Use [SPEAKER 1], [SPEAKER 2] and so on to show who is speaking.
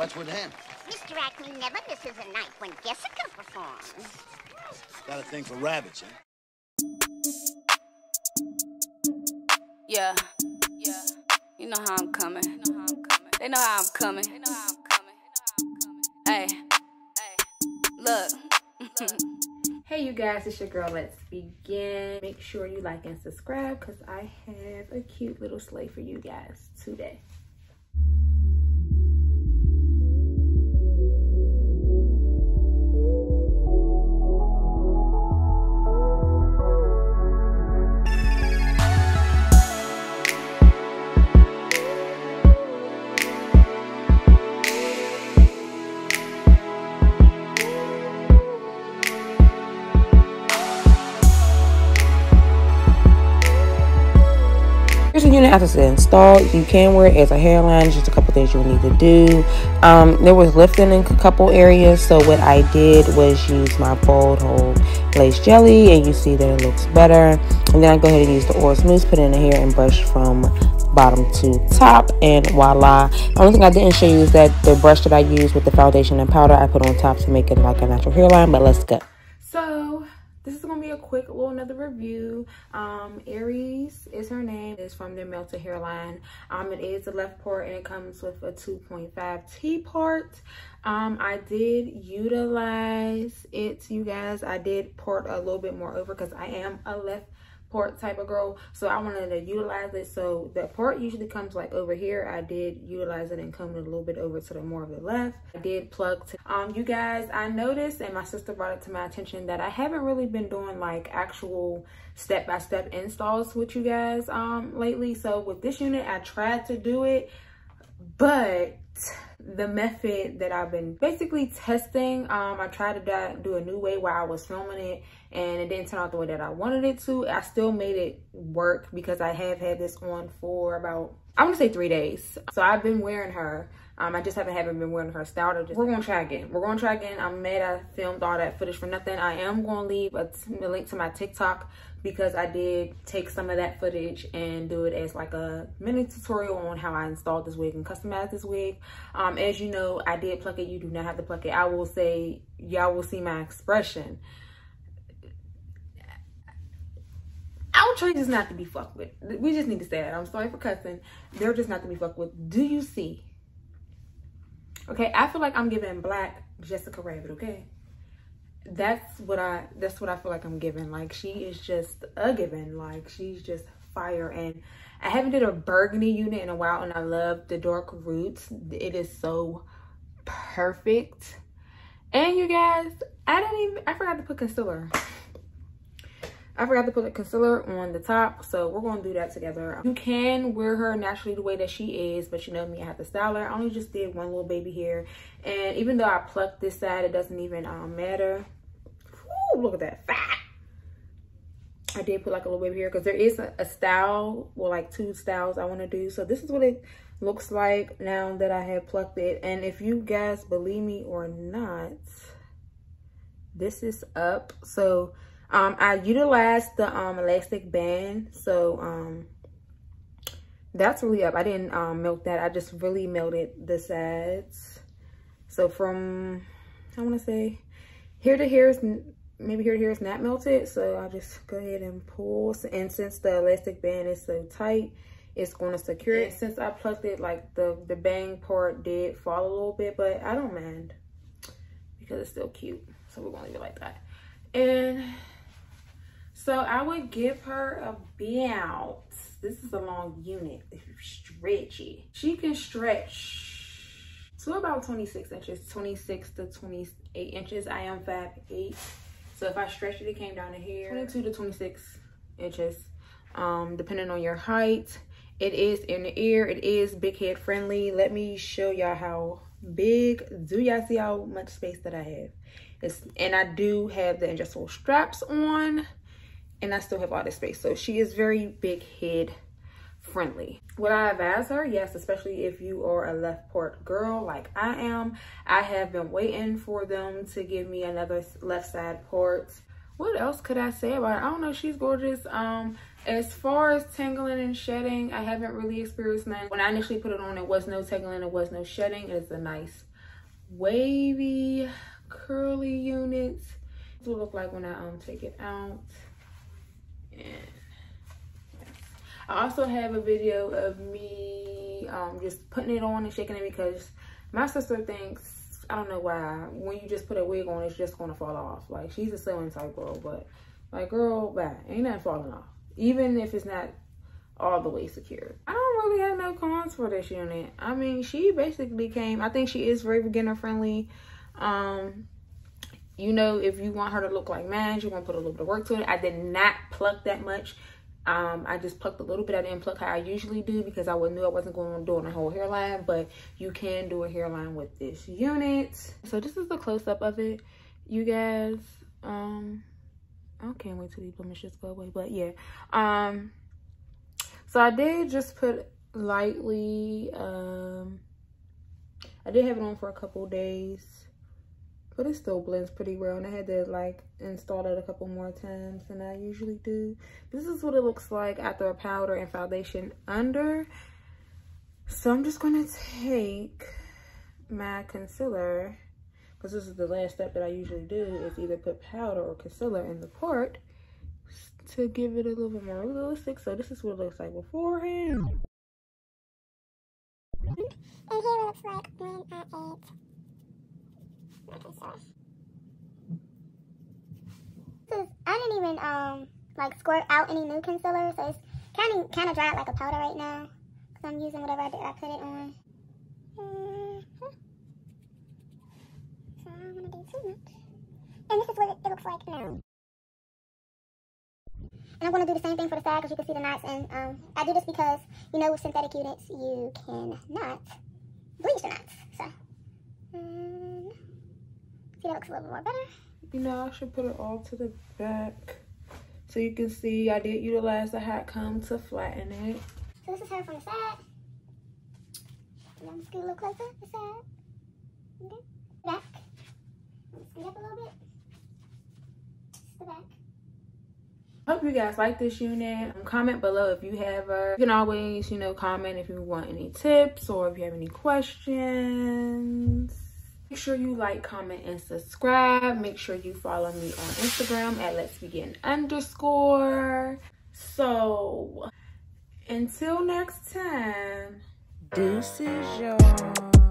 [SPEAKER 1] What's with him?
[SPEAKER 2] Mr. Acme never misses a night when Jessica performs.
[SPEAKER 1] Got a thing for rabbits, huh?
[SPEAKER 3] Yeah. You know how I'm coming. They know how I'm coming. Hey. Look.
[SPEAKER 4] Hey you guys, it's your girl Letzbegin. Make sure you like and subscribe because I have a cute little sleigh for you guys today. Here's a unit after it's installed. You can wear it as a hairline. Just a couple things you need to do. There was lifting in a couple areas, so what I did was use my bold hold lace jelly, and you see that it looks better. And then I go ahead and use the Ors Mousse, put it in the hair, and brush from bottom to top, and voila. The only thing I didn't show you is that the brush that I used with the foundation and powder I put on top to make it like a natural hairline. But let's go. So this is gonna be a quick little another review. Aries is her name. It's from their Meltedhairline. It is the left port and it comes with a 2.5 T part. I did utilize it, you guys. I did port a little bit more over because I am a left port type of girl, so I wanted to utilize it. So the port usually comes like over here. I did utilize it and come a little bit over to the more of the left. I did plug to you guys, I noticed, and my sister brought it to my attention, that I haven't really been doing like actual step-by-step installs with you guys lately. So with this unit I tried to do it, but the method that I've been basically testing, I tried to do a new way while I was filming it, and it didn't turn out the way that I wanted it to. I still made it work because I have had this on for about, I want to say 3 days. So I've been wearing her. I just haven't been wearing her style. We're going to try again. I'm mad I filmed all that footage for nothing. I am going to leave a link to my TikTok because I did take some of that footage and do it as like a mini tutorial on how I installed this wig and customized this wig. As you know, I did pluck it. You do not have to pluck it. I will say, y'all will see my expression. Outre is not to be fucked with. We just need to say that. I'm sorry for cussing. They're just not to be fucked with. Do you see? Okay, I feel like I'm giving Black Jessica Rabbit, okay? That's what I feel like I'm giving. Like, she is just a given. Like, she's just fire. And I haven't did a burgundy unit in a while, and I love the dark roots. It is so perfect. And you guys, I forgot to put concealer. I forgot to put a concealer on the top, so we're going to do that together. You can wear her naturally the way that she is, but you know me, I have to style her. I only just did one little baby hair, and even though I plucked this side, it doesn't even matter. Ooh, look at that fat. I did put like a little baby hair because there is a style, well, like 2 styles I want to do. So this is what it looks like now that I have plucked it. And if you guys believe me or not, this is up. So I utilized the elastic band, so that's really up. I didn't melt that. I just really melted the sides. So from, I want to say here to here is, maybe here to here is not melted, so I'll just go ahead and pull. And since the elastic band is so tight, it's going to secure it. Since I plucked it, like the bang part did fall a little bit, but I don't mind because it's still cute. So we're going to leave it like that. And so I would give her about, this is a long unit, if you stretch it. She can stretch to about 26 inches, 26 to 28 inches. I am 5'8". So if I stretched it, it came down to here, 22 to 26 inches, depending on your height. It is in the ear. It is big head friendly. Let me show y'all how big. Do y'all see how much space that I have? And I do have the adjustable straps on, and I still have all this space. So she is very big head friendly. Would I advise her? Yes, especially if you are a left port girl like I am. I have been waiting for them to give me another left side port. What else could I say about her? I don't know, she's gorgeous. As far as tangling and shedding, I haven't really experienced none. When I initially put it on, it was no tangling, it was no shedding. It's a nice wavy curly units. This will look like when I take it out. And I also have a video of me just putting it on and shaking it, because my sister thinks, I don't know why, when you just put a wig on, it's just gonna fall off. Like, she's a sewing type girl, but like, girl, bye, ain't nothing falling off, even if it's not all the way secured. I don't really have no cons for this unit. I mean, she basically came, I think she is very beginner friendly. You know, if you want her to look like mine, you're gonna put a little bit of work to it. I did not pluck that much. I just plucked a little bit. I didn't pluck how I usually do, because I knew I wasn't going to do a whole hairline, but you can do a hairline with this unit. So this is the close-up of it, you guys. I can't wait till these blemishes go away, but yeah. So I did just put lightly, I did have it on for a couple days, but it still blends pretty well, and I had to like install it a couple more times than I usually do. This is what it looks like after a powder and foundation under. So I'm just gonna take my concealer, because this is the last step that I usually do, is either put powder or concealer in the part to give it a little bit more realistic. So this is what it looks like beforehand.
[SPEAKER 2] And here it looks like when I add I didn't even like squirt out any new concealer, so it's kind of dry like a powder right now, because I'm using whatever I put it on. So I don't want to do too much. And this is what it looks like now. And I'm going to do the same thing for the side, because you can see the knots. And I do this because, you know, with synthetic units, you cannot bleach the knots. So see, that looks a little more better.
[SPEAKER 4] You know, I should put it all to the back, so you can see I did utilize the hot comb to flatten it.
[SPEAKER 2] So this is her from the side. And I'm just gonna look closer, the side. Okay. Back. Speed up a little bit. Just the back.
[SPEAKER 4] Hope you guys like this unit. Comment below if you have her. You can always, you know, comment if you want any tips or if you have any questions. Make sure you like, comment, and subscribe. Make sure you follow me on Instagram at Letzbegin_. So, until next time, deuces, y'all.